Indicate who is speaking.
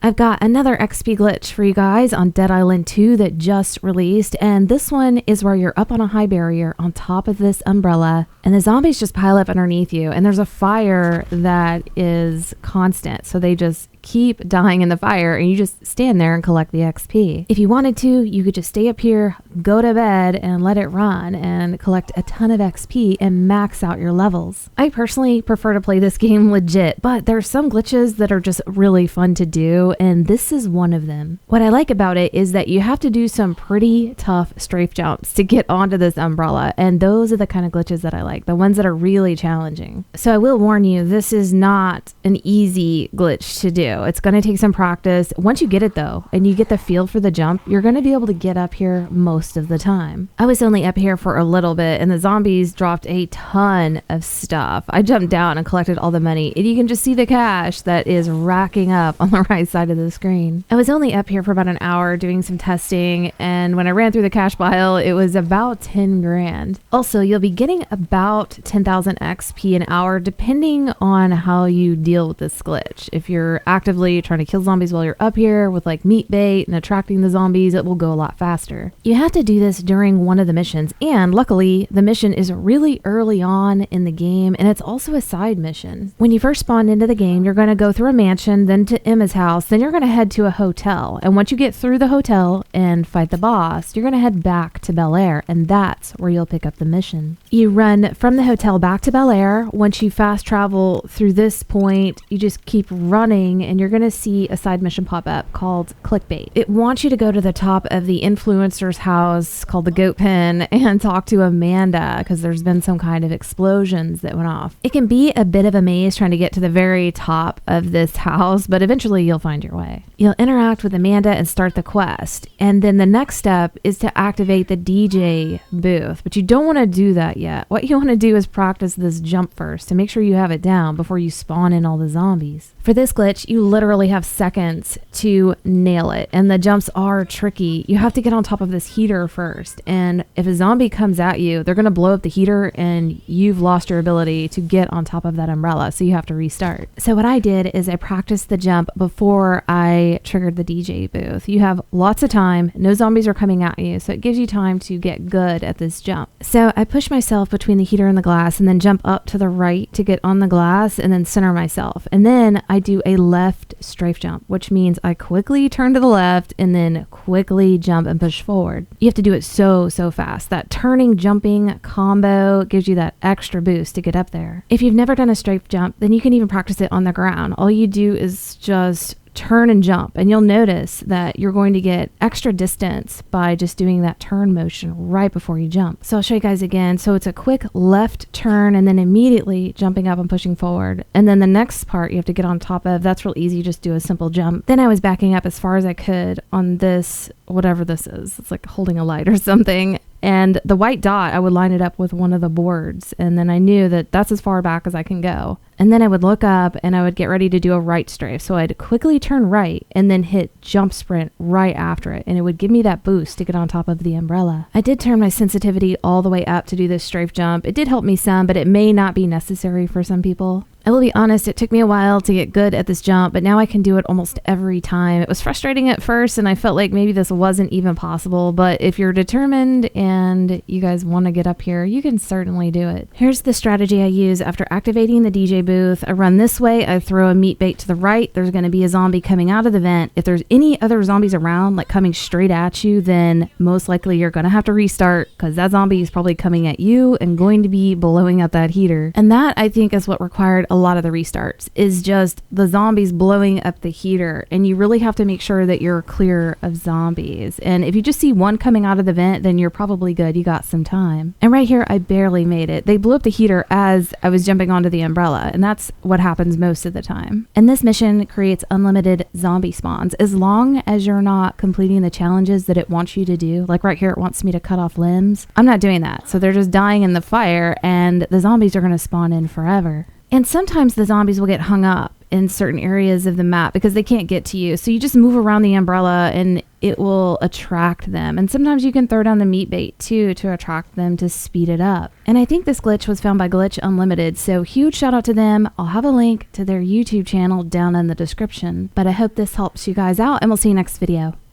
Speaker 1: I've got another XP glitch for you guys on Dead Island 2 that just released, and this one is where you're up on a high barrier on top of this umbrella, and the zombies just pile up underneath you, and there's a fire that is constant, so they just keep dying in the fire, and you just stand there and collect the XP. If you wanted to, you could just stay up here, go to bed, and let it run, and collect a ton of XP and max out your levels. I personally prefer to play this game legit, but there's some glitches that are just really fun to do, and this is one of them. What I like about it is that you have to do some pretty tough strafe jumps to get onto this umbrella, and those are the kind of glitches that I like, the ones that are really challenging. So I will warn you, this is not an easy glitch to do. It's going to take some practice. Once you get it though, and you get the feel for the jump, you're going to be able to get up here most of the time. I was only up here for a little bit, and the zombies dropped a ton of stuff. I jumped down and collected all the money, and you can just see the cash that is racking up on the right side of the screen. I was only up here for about an hour doing some testing, and when I ran through the cash pile, it was about 10 grand. Also, you'll be getting about 10,000 XP an hour depending on how you deal with this glitch. If you're actively trying to kill zombies while you're up here with like meat bait and attracting the zombies, it will go a lot faster. You have to do this during one of the missions, and luckily the mission is really early on in the game, and it's also a side mission. When you first spawn into the game, you're going to go through a mansion, then to Emma's house, then you're going to head to a hotel, and once you get through the hotel and fight the boss, you're going to head back to Bel Air, and that's where you'll pick up the mission. You run from the hotel back to Bel Air. Once you fast travel through this point, you just keep running, and you're going to see a side mission pop up called Clickbait. It wants you to go to the top of the influencer's house called the Goat Pen and talk to Amanda, because there's been some kind of explosions that went off. It can be a bit of a maze trying to get to the very top of this house, but eventually you'll find your way. You'll interact with Amanda and start the quest, and then the next step is to activate the DJ booth, but you don't want to do that yet. What you want to do is practice this jump first to make sure you have it down before you spawn in all the zombies. For this glitch, you literally have seconds to nail it, and the jumps are tricky. You have to get on top of this heater first, and if a zombie comes at you, they're going to blow up the heater, and you've lost your ability to get on top of that umbrella, so you have to restart. So what I did is I practiced the jump before I triggered the DJ booth. You have lots of time, no zombies are coming at you, so it gives you time to get good at this jump. So I push myself between the heater and the glass, and then jump up to the right to get on the glass, and then center myself, and then I do a left strafe jump, which means I quickly turn to the left and then quickly jump and push forward. You have to do it so fast. That turning jumping combo gives you that extra boost to get up there. If you've never done a strafe jump, then you can even practice it on the ground. All you do is just turn and jump, and you'll notice that you're going to get extra distance by just doing that turn motion right before you jump. So I'll show you guys again. So it's a quick left turn and then immediately jumping up and pushing forward, and then the next part you have to get on top of. That's real easy, just do a simple jump. Then I was backing up as far as I could on this, whatever this is. It's like holding a light or something, and the white dot, I would line it up with one of the boards, and then I knew that that's as far back as I can go. And then I would look up and I would get ready to do a right strafe. So I'd quickly turn right and then hit jump sprint right after it, and it would give me that boost to get on top of the umbrella. I did turn my sensitivity all the way up to do this strafe jump. It did help me some, but it may not be necessary for some people. I will be honest, it took me a while to get good at this jump, but now I can do it almost every time. It was frustrating at first, and I felt like maybe this wasn't even possible, but if you're determined and you guys want to get up here, you can certainly do it. Here's the strategy I use after activating the DJ booth. I run this way, I throw a meat bait to the right, there's going to be a zombie coming out of the vent. If there's any other zombies around, like coming straight at you, then most likely you're going to have to restart, because that zombie is probably coming at you and going to be blowing up that heater. And that, I think, is what required a lot of the restarts, is just the zombies blowing up the heater, and you really have to make sure that you're clear of zombies. And if you just see one coming out of the vent, then you're probably good, you got some time. And right here I barely made it. They blew up the heater as I was jumping onto the umbrella, and that's what happens most of the time. And this mission creates unlimited zombie spawns as long as you're not completing the challenges that it wants you to do. Like right here, it wants me to cut off limbs. I'm not doing that, so they're just dying in the fire, and the zombies are going to spawn in forever. And sometimes the zombies will get hung up in certain areas of the map because they can't get to you. So you just move around the umbrella and it will attract them. And sometimes you can throw down the meat bait too to attract them to speed it up. And I think this glitch was found by Glitch Unlimited. So huge shout out to them. I'll have a link to their YouTube channel down in the description. But I hope this helps you guys out and we'll see you next video.